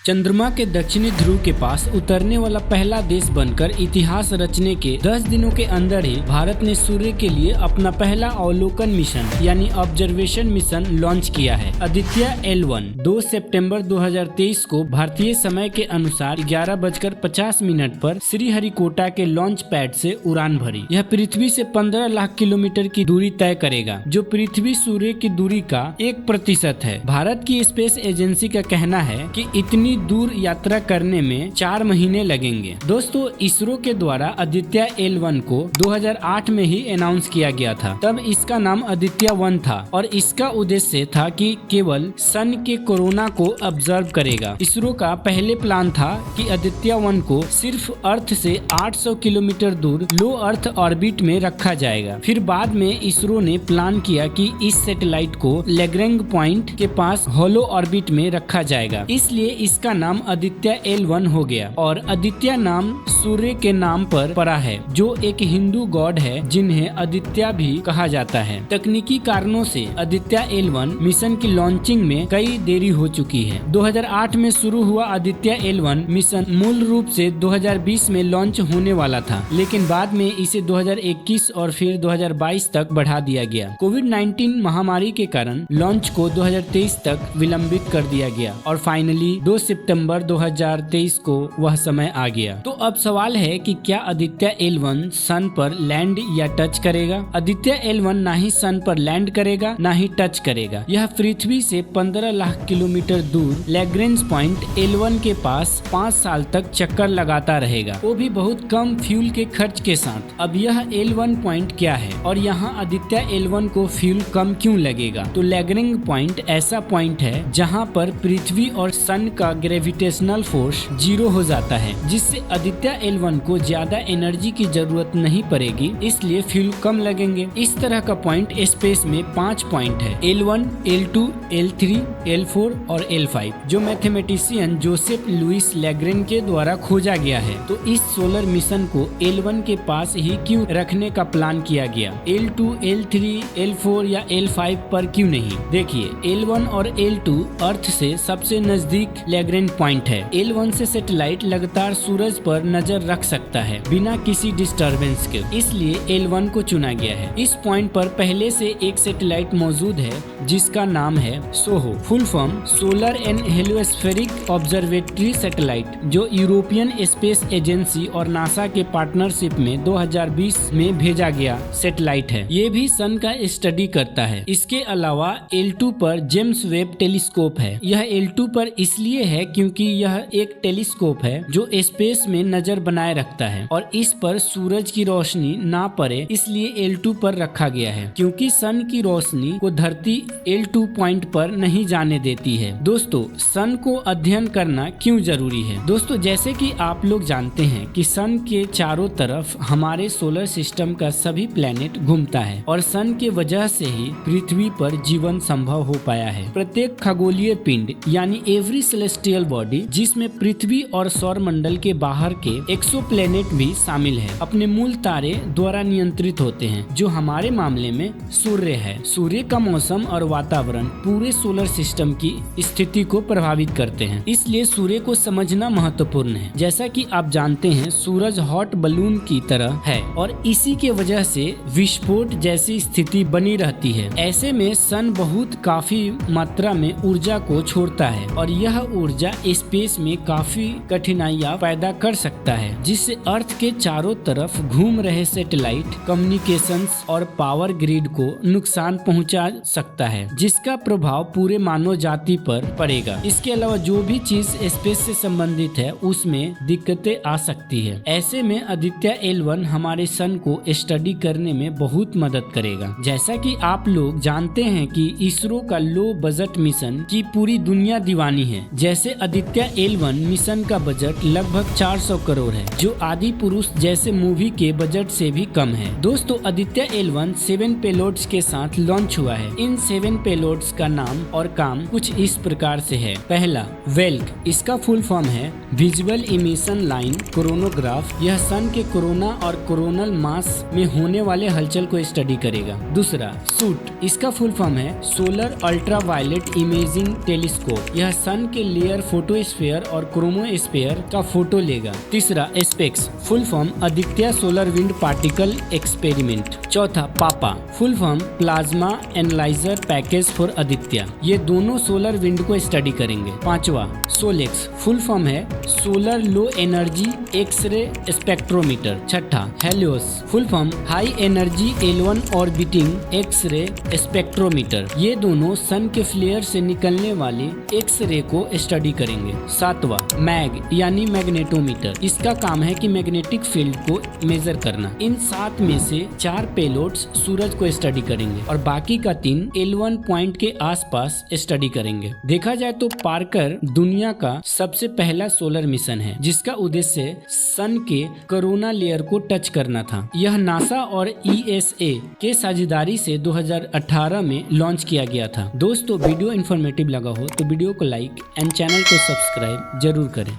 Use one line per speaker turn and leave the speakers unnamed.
चंद्रमा के दक्षिणी ध्रुव के पास उतरने वाला पहला देश बनकर इतिहास रचने के 10 दिनों के अंदर ही भारत ने सूर्य के लिए अपना पहला अवलोकन मिशन यानी ऑब्जर्वेशन मिशन लॉन्च किया है। आदित्य L1 2 सितंबर 2023 को भारतीय समय के अनुसार 11:50 पर श्रीहरिकोटा के लॉन्च पैड से उड़ान भरी। यह पृथ्वी से 15 लाख किलोमीटर की दूरी तय करेगा, जो पृथ्वी सूर्य की दूरी का 1% है। भारत की स्पेस एजेंसी का कहना है कि इतनी दूर यात्रा करने में 4 महीने लगेंगे। दोस्तों, इसरो के द्वारा आदित्य L1 को 2008 में ही अनाउंस किया गया था। तब इसका नाम आदित्य 1 था और इसका उद्देश्य था कि केवल सन के कोरोना को ऑब्जर्व करेगा। इसरो का पहले प्लान था कि आदित्य 1 को सिर्फ अर्थ से 800 किलोमीटर दूर लो अर्थ ऑर्बिट में रखा जाएगा। फिर बाद में इसरो ने प्लान किया कि इस सैटेलाइट को लैग्रैंज पॉइंट के पास होलो ऑर्बिट में रखा जाएगा, इसलिए इसका नाम आदित्य L1 हो गया। और आदित्य नाम सूर्य के नाम पर पड़ा है, जो एक हिंदू गॉड है जिन्हें आदित्य भी कहा जाता है। तकनीकी कारणों से आदित्य L1 मिशन की लॉन्चिंग में कई देरी हो चुकी है। 2008 में शुरू हुआ आदित्य L1 मिशन मूल रूप से 2020 में लॉन्च होने वाला था, लेकिन बाद में इसे 2021 और फिर 2022 तक बढ़ा दिया गया। कोविड-19 महामारी के कारण लॉन्च को 2023 तक विलंबित कर दिया गया और फाइनली 2 सितंबर 2023 को वह समय आ गया। तो अब सवाल है कि क्या आदित्य L1 सन पर लैंड या टच करेगा? आदित्य L1 ना ही सन पर लैंड करेगा ना ही टच करेगा। यह पृथ्वी से 15 लाख किलोमीटर दूर लैग्रैंज पॉइंट L1 के पास 5 साल तक चक्कर लगाता रहेगा, वो भी बहुत कम फ्यूल के खर्च के साथ। अब यह L1 पॉइंट क्या है और यहाँ आदित्य L1 को फ्यूल कम क्यों लगेगा? तो लैग्रैंज पॉइंट ऐसा पॉइंट है जहाँ पर पृथ्वी और सन का ग्रेविटेशनल फोर्स 0 हो जाता है, जिससे आदित्य L1 को ज्यादा एनर्जी की जरूरत नहीं पड़ेगी, इसलिए फ्यूल कम लगेंगे। इस तरह का पॉइंट स्पेस में 5 पॉइंट है, L1, L2, L3, L4 और L5, जो मैथमेटिशियन जोसेफ लुइस लैग्रैंज के द्वारा खोजा गया है। तो इस सोलर मिशन को L1 के पास ही क्यों रखने का प्लान किया गया? L2, L3, L4 या L5 पर क्यों नहीं? देखिए, L1 और L2 अर्थ से सबसे नजदीक लैग्रैंज पॉइंट है। L1 से सैटेलाइट लगातार सूरज पर नजर रख सकता है बिना किसी डिस्टरबेंस के, इसलिए L1 को चुना गया है। इस पॉइंट पर पहले से एक सैटेलाइट मौजूद है जिसका नाम है SOHO, full form solar and heliospheric observatory satellite, जो यूरोपियन स्पेस एजेंसी और नासा के पार्टनरशिप में 2020 में भेजा गया सैटेलाइट है। ये भी सन का स्टडी करता है। इसके अलावा L2 पर जेम्स वेब टेलीस्कोप है। यह L2 पर इसलिए है क्योंकि यह एक टेलीस्कोप है जो स्पेस में नजर बनाए रखता है और इस पर सूरज की रोशनी ना पड़े, इसलिए L2 पर रखा गया है, क्योंकि सन की रोशनी को धरती L2 पॉइंट पर नहीं जाने देती है। दोस्तों, सन को अध्ययन करना क्यों जरूरी है? दोस्तों, जैसे कि आप लोग जानते हैं कि सन के चारों तरफ हमारे सोलर सिस्टम का सभी प्लेनेट घूमता है और सन के वजह से ही पृथ्वी पर जीवन संभव हो पाया है। प्रत्येक खगोलीय पिंड यानी एवरी सेलेस्टियल बॉडी, जिसमें पृथ्वी और सौर मंडल के बाहर के एक्सोप्लैनेट भी शामिल है, अपने मूल तारे द्वारा नियंत्रित होते हैं, जो हमारे मामले में सूर्य है। सूर्य का मौसम और वातावरण पूरे सोलर सिस्टम की स्थिति को प्रभावित करते हैं, इसलिए सूर्य को समझना महत्वपूर्ण है। जैसा कि आप जानते हैं, सूरज हॉट बलून की तरह है और इसी के वजह से विस्फोट जैसी स्थिति बनी रहती है। ऐसे में सन बहुत काफी मात्रा में ऊर्जा को छोड़ता है और यह ऊर्जा स्पेस में काफी कठिनाइयां पैदा कर सकता है, जिससे अर्थ के चारों तरफ घूम रहे सैटेलाइट कम्युनिकेशंस और पावर ग्रिड को नुकसान पहुंचा सकता है, जिसका प्रभाव पूरे मानव जाति पर पड़ेगा। इसके अलावा जो भी चीज स्पेस से संबंधित है उसमें दिक्कतें आ सकती है। ऐसे में आदित्य L1 हमारे सन को स्टडी करने में बहुत मदद करेगा। जैसा कि आप लोग जानते हैं कि इसरो का लो बजट मिशन की पूरी दुनिया दीवानी है। जैसे आदित्य L1 मिशन का बजट लगभग 400 करोड़ है, जो आदि पुरुष जैसे मूवी के बजट से भी कम है। दोस्तों, आदित्य L1 7 पेलोड्स के साथ लॉन्च हुआ है। इन 7 पेलोड्स का नाम और काम कुछ इस प्रकार से है। पहला, वेल्क, इसका फुल फॉर्म है विजुअल इमिशन लाइन कोरोनोग्राफ। यह सन के कोरोना और कोरोनल मास में होने वाले हलचल को स्टडी करेगा। दूसरा, सूट, इसका फुल फॉर्म है सोलर अल्ट्रावायलेट इमेजिंग टेलीस्कोप। यह सन के लेयर सोलर फोटोस्फीयर और क्रोमोस्फीयर का फोटो लेगा। तीसरा ASPEX, full form Aditya solar wind particle experiment. चौथा PAPA, full form plasma analyser package for Aditya. ये दोनों सोलर विंड को स्टडी करेंगे। पांचवा सोलेक्स, फुल फॉर्म है solar low energy X ray spectrometer. छठा HELIOS, full form high energy L1 orbiting X ray spectrometer. ये दोनों सन के फ्लेयर से निकलने वाले एक्सरे को स्टडी करेंगे। सातवां मैग यानी मैग्नेटोमीटर, इसका काम है कि मैग्नेटिक फील्ड को मेजर करना। इन 7 में से 4 पेलोड्स सूरज को स्टडी करेंगे और बाकी का 3 L1 पॉइंट के आसपास स्टडी करेंगे। देखा जाए तो पार्कर दुनिया का सबसे पहला सोलर मिशन है जिसका उद्देश्य सन के कोरोना लेयर को टच करना था। यह नासा और ESA के साझेदारी से 2018 में लॉन्च किया गया था। दोस्तों वीडियो इन्फॉर्मेटिव लगा हो तो वीडियो को लाइक एंड चैनल को सब्सक्राइब जरूर करें।